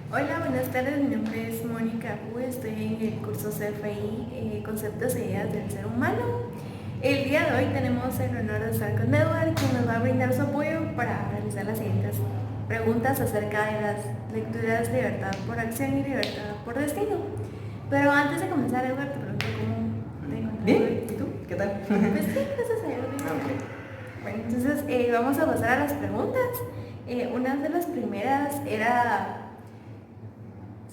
Hola, buenas tardes. Mi nombre es Mónica Hu. Estoy en el curso CFI, Conceptos e Ideas del Ser Humano. El día de hoy tenemos el honor de estar con Edward, quien nos va a brindar su apoyo para realizar las siguientes preguntas acerca de las lecturas Libertad por Acción y Libertad por Destino. Pero antes de comenzar, Edward, te pregunto cómo te encuentras. Bien, ¿y tú? ¿Qué tal? Pues sí, gracias a Dios. Ok. Bueno, entonces vamos a pasar a las preguntas. Una de las primeras era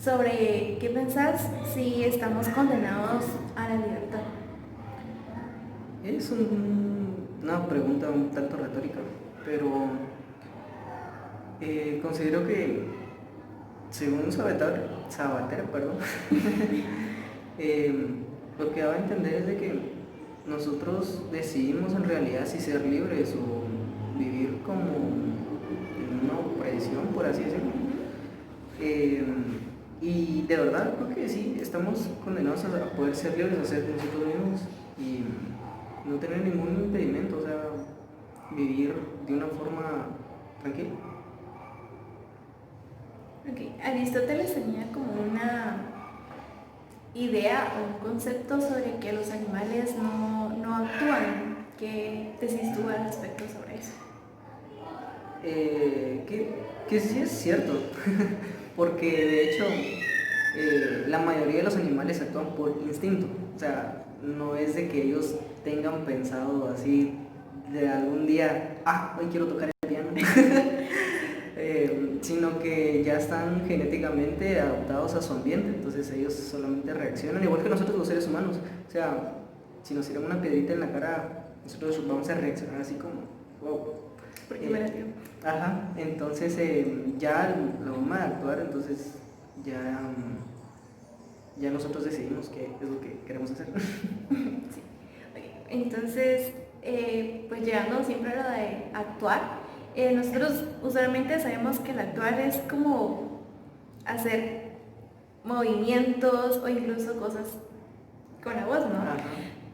sobre qué pensás si estamos condenados a la libertad. Es una pregunta un tanto retórica, pero considero que, según Sabater, perdón, lo que daba a entender es de que nosotros decidimos en realidad si ser libres o vivir como en una opresión, por así decirlo. Y de verdad creo que sí, estamos condenados a poder ser libres, a ser nosotros mismos y no tener ningún impedimento, o sea, vivir de una forma tranquila. Ok, Aristóteles tenía como una idea o un concepto sobre que los animales no actúan. ¿Qué decís tú al respecto sobre eso? Que sí es cierto, porque de hecho la mayoría de los animales actúan por instinto, o sea, no es de que ellos tengan pensado así de algún día, hoy quiero tocar el piano, sino que ya están genéticamente adaptados a su ambiente, entonces ellos solamente reaccionan, igual que nosotros los seres humanos, o sea, si nos tiran una piedrita en la cara, nosotros vamos a reaccionar así como, wow. Porque me la dio. Ajá, entonces ya la forma de actuar, entonces ya nosotros decidimos qué es lo que queremos hacer. Sí. Okay. Entonces, pues llegando siempre a lo de actuar, nosotros usualmente sabemos que el actuar es como hacer movimientos o incluso cosas con la voz, ¿no? Ajá.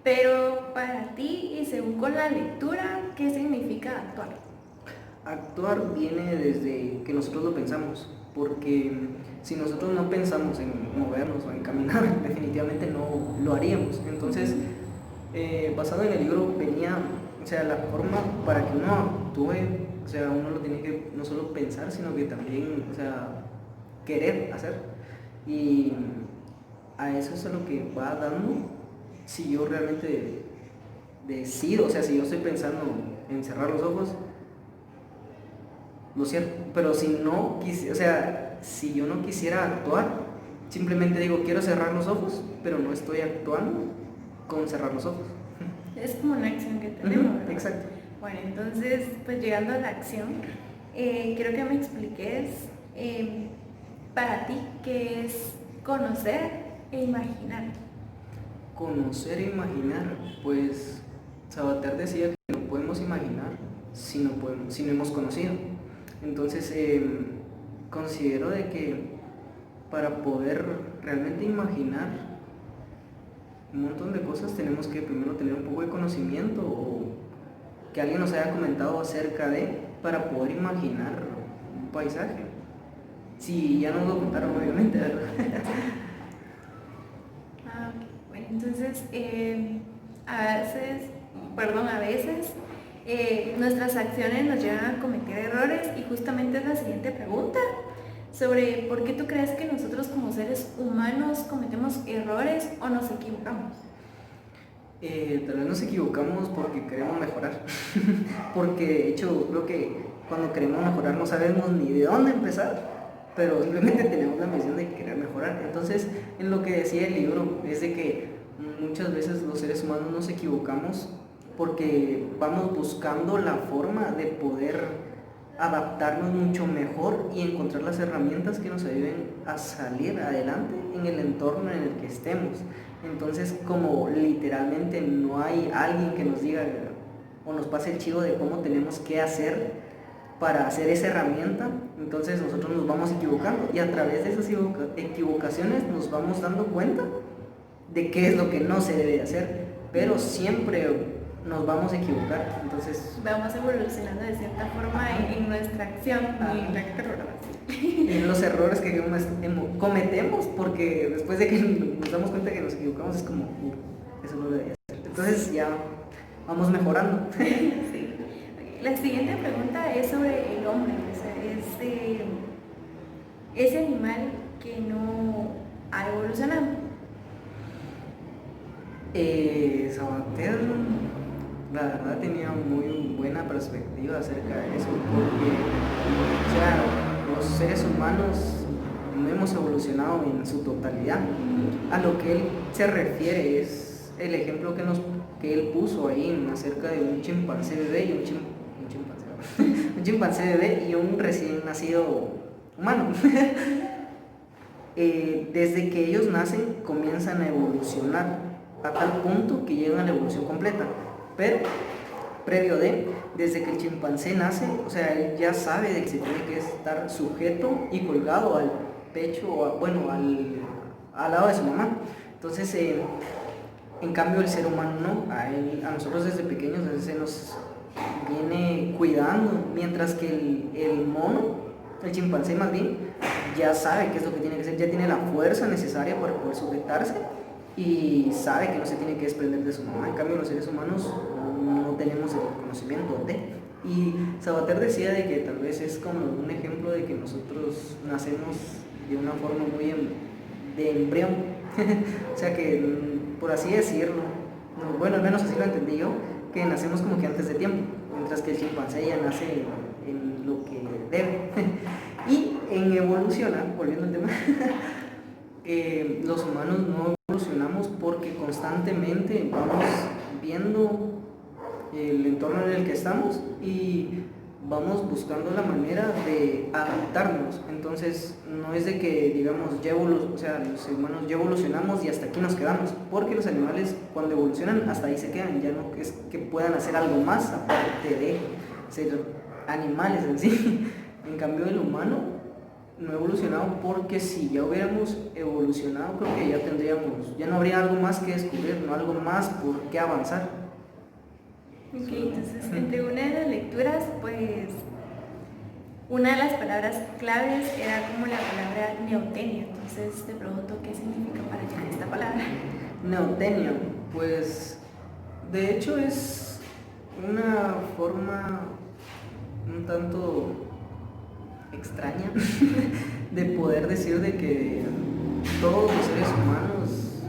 Pero para ti y según con la lectura, ¿qué significa actuar? Actuar viene desde que nosotros lo pensamos, porque si nosotros no pensamos en movernos o en caminar, definitivamente no lo haríamos. Entonces, basado en el libro venía, o sea, la forma para que uno actúe, o sea, uno lo tiene que no solo pensar, sino que también, o sea, querer hacer. Y a eso es a lo que va dando si yo realmente decido, o sea, si yo estoy pensando en cerrar los ojos, lo cierto, pero si no o sea, si yo no quisiera actuar, simplemente digo quiero cerrar los ojos, pero no estoy actuando con cerrar los ojos. Es como una acción que tenemos, ¿verdad? Exacto. Bueno, entonces, pues llegando a la acción, quiero que me expliques para ti qué es conocer e imaginar. Conocer e imaginar, pues Sabater decía que no podemos imaginar si no hemos conocido. Entonces considero de que para poder realmente imaginar un montón de cosas tenemos que primero tener un poco de conocimiento o que alguien nos haya comentado acerca de para poder imaginar un paisaje. Si ya nos lo contaron, obviamente, ¿verdad? Ok. Bueno, entonces, a veces nuestras acciones nos llevan a cometer errores y justamente es la siguiente pregunta sobre por qué tú crees que nosotros como seres humanos cometemos errores o nos equivocamos. Tal vez nos equivocamos porque queremos mejorar. Porque de hecho creo que cuando queremos mejorar no sabemos ni de dónde empezar, pero simplemente tenemos la misión de querer mejorar. Entonces, en lo que decía el libro es de que muchas veces los seres humanos nos equivocamos porque vamos buscando la forma de poder adaptarnos mucho mejor y encontrar las herramientas que nos ayuden a salir adelante en el entorno en el que estemos. Entonces, como literalmente no hay alguien que nos diga o nos pase el chivo de cómo tenemos que hacer para hacer esa herramienta, entonces nosotros nos vamos equivocando y a través de esas equivocaciones nos vamos dando cuenta de qué es lo que no se debe hacer, pero siempre nos vamos a equivocar, entonces vamos evolucionando de cierta forma en nuestra acción y en la en los errores que cometemos, porque después de que nos damos cuenta que nos equivocamos es como, eso no lo debería hacer. Entonces ya vamos mejorando. Sí. La siguiente pregunta es sobre el hombre, o sea, ese animal que no ha evolucionado. Sabater, la verdad, tenía muy buena perspectiva acerca de eso, porque, o sea, los seres humanos no hemos evolucionado en su totalidad. A lo que él se refiere es el ejemplo que él puso ahí acerca de un chimpancé bebé y un chimpancé bebé y un recién nacido humano. Desde que ellos nacen comienzan a evolucionar a tal punto que llegan a la evolución completa, pero desde que el chimpancé nace, o sea, él ya sabe de que se tiene que estar sujeto y colgado al pecho, al lado de su mamá. Entonces, en cambio el ser humano no, a nosotros desde pequeños se nos viene cuidando, mientras que el mono, el chimpancé más bien, ya sabe qué es lo que tiene que hacer, ya tiene la fuerza necesaria para poder sujetarse y sabe que no se tiene que desprender de su mamá. En cambio los seres humanos no tenemos el conocimiento de. Y Sabater decía de que tal vez es como un ejemplo de que nosotros nacemos de una forma muy de embrión. O sea que, por así decirlo, bueno, al menos así lo entendí yo, que nacemos como que antes de tiempo, mientras que el chimpancé ya nace en lo que debe. Y en evolucionar, volviendo al tema, los humanos no evolucionamos porque constantemente vamos viendo el entorno en el que estamos y vamos buscando la manera de adaptarnos. Entonces no es de que digamos los humanos ya evolucionamos y hasta aquí nos quedamos, porque los animales cuando evolucionan hasta ahí se quedan, ya no es que puedan hacer algo más aparte de ser animales en sí. En cambio el humano no ha evolucionado, porque si ya hubiéramos evolucionado creo que ya no habría algo más que descubrir, no algo más por qué avanzar. Ok, entonces entre una de las lecturas, pues una de las palabras claves era como la palabra neotenia. Entonces te pregunto qué significa para ti esta palabra. Neotenia, pues de hecho es una forma un tanto extraña de poder decir de que todos los seres humanos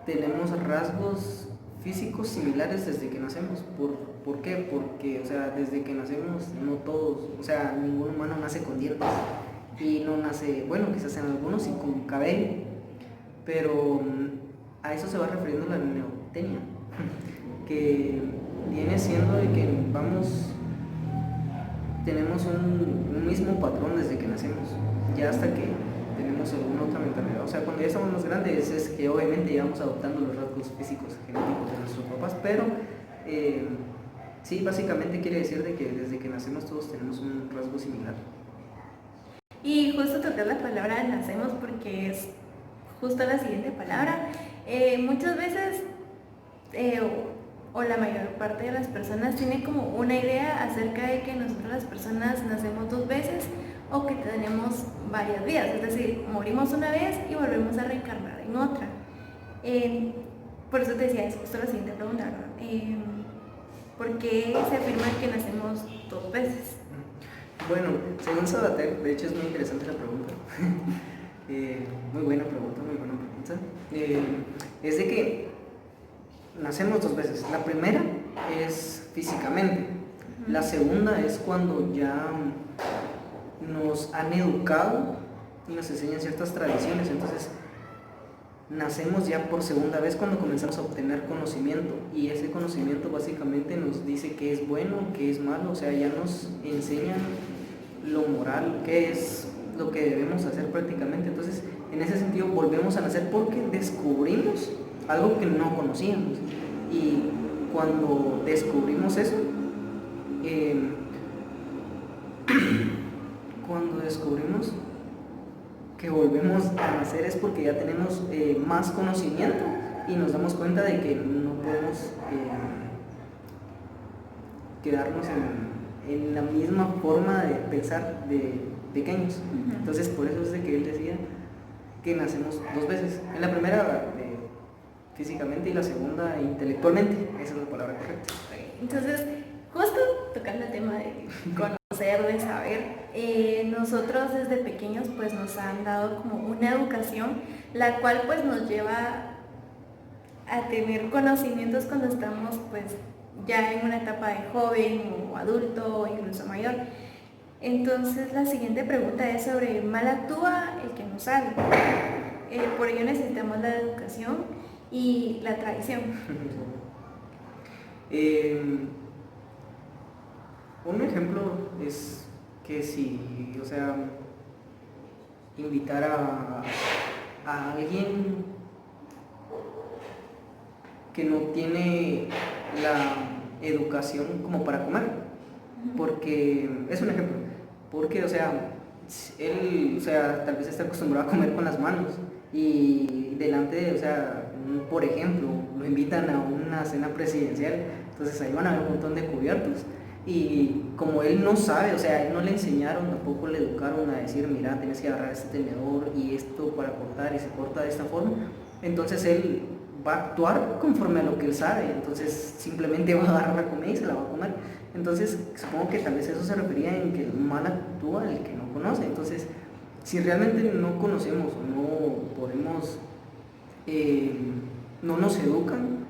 tenemos rasgos físicos similares desde que nacemos. ¿Por qué? Porque, o sea, desde que nacemos, no todos, o sea, ningún humano nace con dientes y no nace, bueno, quizás en algunos y con cabello, pero a eso se va refiriendo la neotenia, que viene siendo de que tenemos un mismo patrón desde que nacemos, ya hasta que tenemos alguna otra mentalidad. O sea, cuando ya estamos más grandes es que obviamente ya vamos adoptando los rasgos físicos genéticos de nuestros papás, pero sí, básicamente quiere decir de que desde que nacemos todos tenemos un rasgo similar. Y justo tocar la palabra nacemos porque es justo la siguiente palabra. Muchas veces, o la mayor parte de las personas tiene como una idea acerca de que nosotros las personas nacemos 2 veces o que tenemos varias vidas, es decir, morimos una vez y volvemos a reencarnar en otra. Por eso te decía, es justo la siguiente pregunta, ¿verdad? ¿Por qué se afirma que nacemos 2 veces? Bueno, según Sabater, de hecho es muy interesante la pregunta. Muy buena pregunta. Es de que nacemos 2 veces. La primera es físicamente. La segunda es cuando ya nos han educado y nos enseñan ciertas tradiciones. Entonces nacemos ya por segunda vez cuando comenzamos a obtener conocimiento, y ese conocimiento básicamente nos dice qué es bueno, qué es malo. O sea, ya nos enseñan lo moral, qué es lo que debemos hacer prácticamente. Entonces en ese sentido volvemos a nacer porque descubrimos algo que no conocíamos, y cuando descubrimos eso, cuando descubrimos que volvemos a nacer es porque ya tenemos más conocimiento y nos damos cuenta de que no podemos quedarnos en la misma forma de pensar de pequeños. Entonces por eso es de que él decía que nacemos dos veces. En la primera físicamente y la segunda intelectualmente. Esa es la palabra correcta. Entonces, justo tocando el tema de conocer, de saber, nosotros desde pequeños pues nos han dado como una educación la cual pues nos lleva a tener conocimientos cuando estamos pues ya en una etapa de joven o adulto o incluso mayor. Entonces la siguiente pregunta es sobre mal actúa el que no sabe. Por ello necesitamos la educación y la tradición. Un ejemplo es que si, o sea, invitar a alguien que no tiene la educación como para comer, porque es un ejemplo, porque, o sea, él, o sea, tal vez está acostumbrado a comer con las manos y delante, o sea, por ejemplo, lo invitan a una cena presidencial, entonces ahí van a haber un montón de cubiertos. Y como él no sabe, o sea, él no le enseñaron, tampoco le educaron a decir, mira, tienes que agarrar este tenedor y esto para cortar y se corta de esta forma, entonces él va a actuar conforme a lo que él sabe, entonces simplemente va a agarrar la comida y se la va a comer. Entonces supongo que tal vez eso se refería en que mal actúa el que no conoce. Entonces, si realmente no conocemos o no podemos, no nos educan,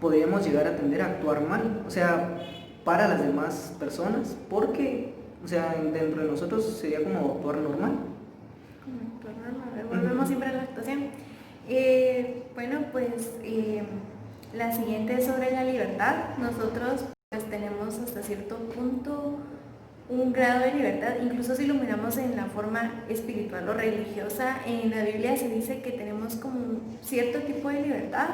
podríamos llegar a tender a actuar mal, o sea, para las demás personas, porque, o sea, dentro de nosotros sería como actuar normal. Como actuar normal, volvemos siempre a la actuación. Bueno, pues la siguiente es sobre la libertad. Nosotros pues tenemos hasta cierto punto un grado de libertad, incluso si lo miramos en la forma espiritual o religiosa, en la Biblia se dice que tenemos como un cierto tipo de libertad,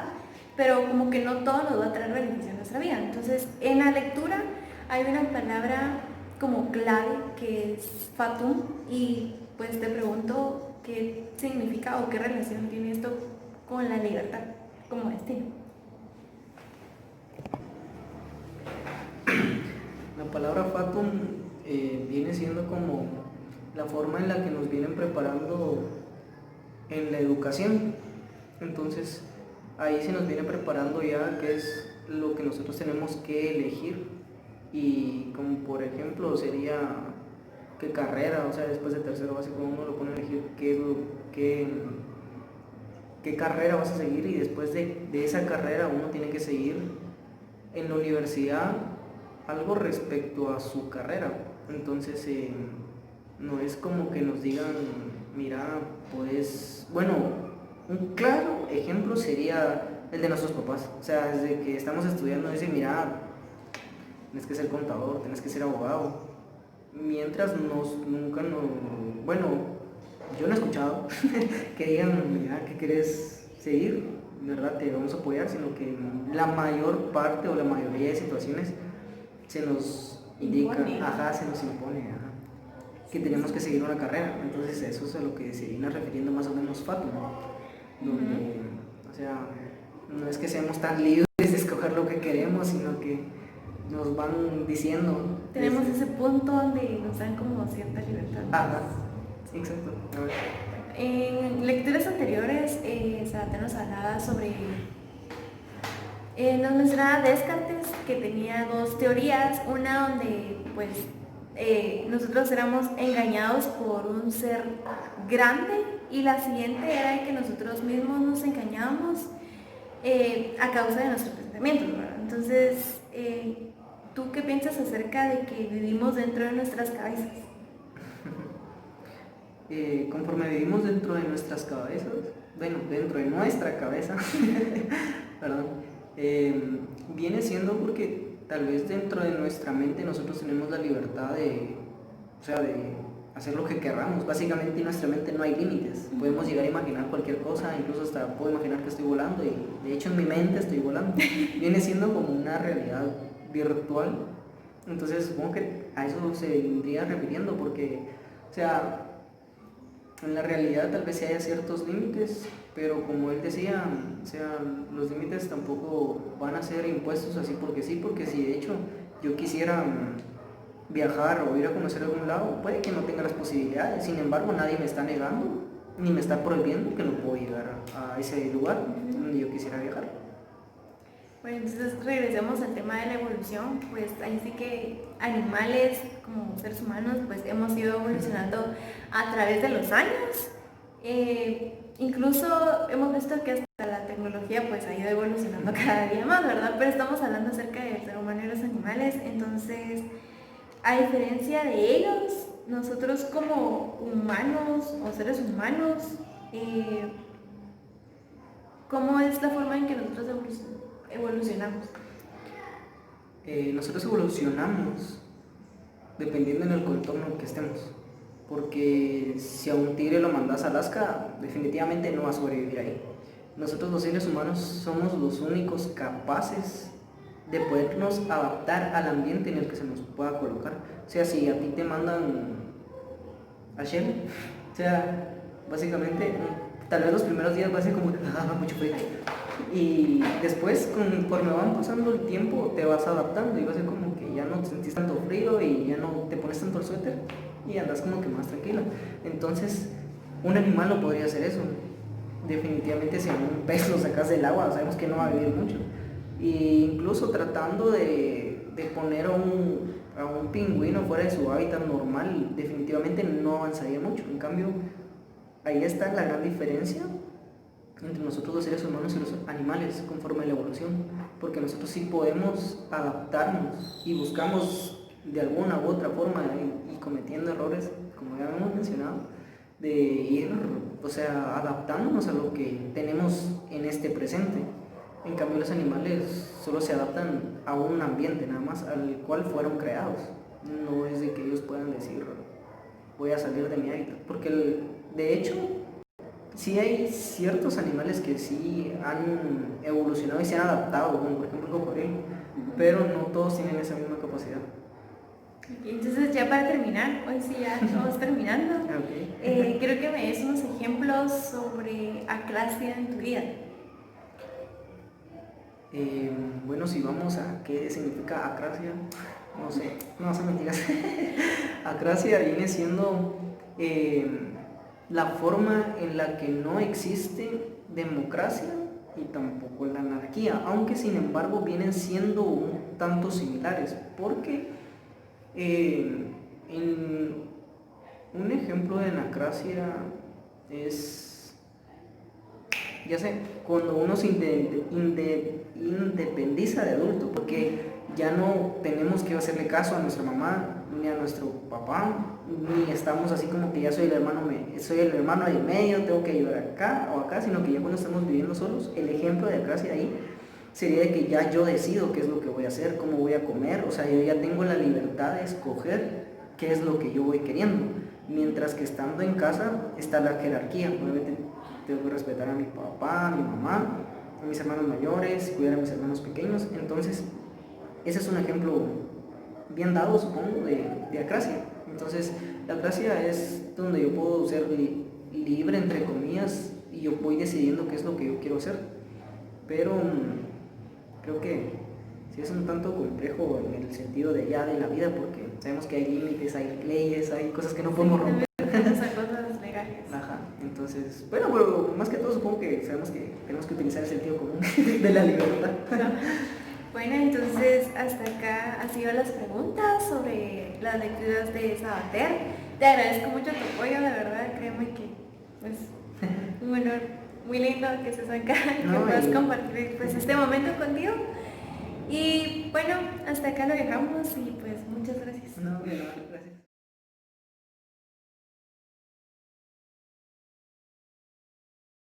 pero como que no todo nos va a traer beneficio en nuestra vida. Entonces, en la lectura hay una palabra como clave que es fatum, y pues te pregunto qué significa o qué relación tiene esto con la libertad como destino. La palabra fatum viene siendo como la forma en la que nos vienen preparando en la educación. Entonces ahí se nos viene preparando ya qué es lo que nosotros tenemos que elegir, y como por ejemplo sería qué carrera, o sea, después de tercero básico uno lo pone a elegir qué carrera vas a seguir, y después de esa carrera uno tiene que seguir en la universidad algo respecto a su carrera. Entonces no es como que nos digan, mira, pues, bueno, un claro ejemplo sería el de nuestros papás. O sea, desde que estamos estudiando dicen, mira, tienes que ser contador, tienes que ser abogado. Mientras nunca nos, bueno, yo no he escuchado que digan, mira, ¿qué quieres seguir? ¿Verdad? Te vamos a apoyar, sino que la mayor parte o la mayoría de situaciones se nos indica, se nos impone, que tenemos que seguir una carrera. Entonces eso es a lo que se viene refiriendo más o menos Fátima, donde, o sea, no es que seamos tan libres de escoger lo que queremos, sino que nos van diciendo. Tenemos ese punto donde nos dan como cierta libertad. Exacto. A ver. En lecturas anteriores, Sarata nos hablaba sobre, nos mencionaba Descartes, que tenía dos teorías, una donde pues nosotros éramos engañados por un ser grande, y la siguiente era de que nosotros mismos nos engañábamos a causa de nuestros pensamientos, ¿verdad? Entonces, ¿tú qué piensas acerca de que vivimos dentro de nuestras cabezas? Conforme vivimos dentro de nuestras cabezas, bueno, dentro de nuestra cabeza, perdón, viene siendo porque tal vez dentro de nuestra mente nosotros tenemos la libertad de, o sea, de hacer lo que queramos. Básicamente en nuestra mente no hay límites, podemos llegar a imaginar cualquier cosa, incluso hasta puedo imaginar que estoy volando, y de hecho en mi mente estoy volando. Viene siendo como una realidad virtual. Entonces supongo que a eso se vendría refiriendo, porque, o sea, en la realidad tal vez sí haya ciertos límites, pero como él decía, o sea, los límites tampoco van a ser impuestos así porque sí, porque si de hecho yo quisiera viajar o ir a conocer algún lado, puede que no tenga las posibilidades, sin embargo nadie me está negando ni me está prohibiendo que no puedo llegar a ese lugar donde yo quisiera viajar. Bueno, entonces regresemos al tema de la evolución, pues ahí sí que animales como seres humanos pues hemos ido evolucionando a través de los años. Incluso hemos visto que hasta la tecnología pues ha ido evolucionando cada día más, ¿verdad? Pero estamos hablando acerca del ser humano y los animales, entonces a diferencia de ellos, nosotros como humanos o seres humanos, ¿cómo es la forma en que nosotros evolucionamos? Nosotros evolucionamos dependiendo en el contorno en que estemos. Porque si a un tigre lo mandas a Alaska, definitivamente no va a sobrevivir ahí. Nosotros los seres humanos somos los únicos capaces de podernos adaptar al ambiente en el que se nos pueda colocar. O sea, si a ti te mandan a Shell, o sea, básicamente, tal vez los primeros días va a ser como, mucho frío. Y después, conforme van pasando el tiempo, te vas adaptando y va a ser como que ya no te sentís tanto frío y ya no te pones tanto el suéter y andas como que más tranquila. Entonces, un animal no podría hacer eso. Definitivamente si a un pez lo sacas del agua, sabemos que no va a vivir mucho. E incluso tratando de poner a un pingüino fuera de su hábitat normal, definitivamente no avanzaría mucho. En cambio, ahí está la gran diferencia entre nosotros los seres humanos y los animales conforme a la evolución, porque nosotros sí podemos adaptarnos y buscamos de alguna u otra forma y cometiendo errores, como ya hemos mencionado, de ir, o sea, adaptándonos a lo que tenemos en este presente. En cambio los animales solo se adaptan a un ambiente nada más al cual fueron creados. No es de que ellos puedan decir voy a salir de mi hábitat, porque de hecho sí hay ciertos animales que sí han evolucionado y se han adaptado, como por ejemplo el cocodrilo, pero no todos tienen esa misma capacidad. Entonces ya para terminar, hoy sí ya estamos terminando, quiero que me des unos ejemplos sobre acrasia en tu vida. Bueno, si vamos a qué significa acrasia, no sé, no se mentiras. Acrasia viene siendo la forma en la que no existe democracia y tampoco la anarquía, aunque sin embargo vienen siendo un tanto similares, porque en un ejemplo de anacrasia es, ya sé, cuando uno se independiza de adulto, porque ya no tenemos que hacerle caso a nuestra mamá ni a nuestro papá, ni estamos así como que ya soy el hermano del medio, tengo que ayudar acá o acá, sino que ya cuando estamos viviendo solos, el ejemplo de acrasia ahí sería de que ya yo decido qué es lo que voy a hacer, cómo voy a comer, o sea, yo ya tengo la libertad de escoger qué es lo que yo voy queriendo, mientras que estando en casa está la jerarquía. Obviamente tengo que respetar a mi papá, a mi mamá, a mis hermanos mayores, cuidar a mis hermanos pequeños. Entonces ese es un ejemplo bien dado, supongo, de acrasia. Entonces la acrasia es donde yo puedo ser libre, entre comillas, y yo voy decidiendo qué es lo que yo quiero hacer, pero creo que sí es un tanto complejo en el sentido de ya de la vida, porque sabemos que hay límites, hay leyes, hay cosas que no podemos romper. Cosas legales. Ajá, entonces, bueno, pero más que todo supongo que sabemos que tenemos que utilizar el sentido común de la libertad. Bueno, entonces hasta acá han sido las preguntas sobre las lecturas de Sabater. Te agradezco mucho tu apoyo, la verdad, créeme que pues un honor muy lindo que estés acá, que puedas compartir pues este momento contigo. Y bueno, hasta acá lo dejamos y pues muchas gracias. No, gracias.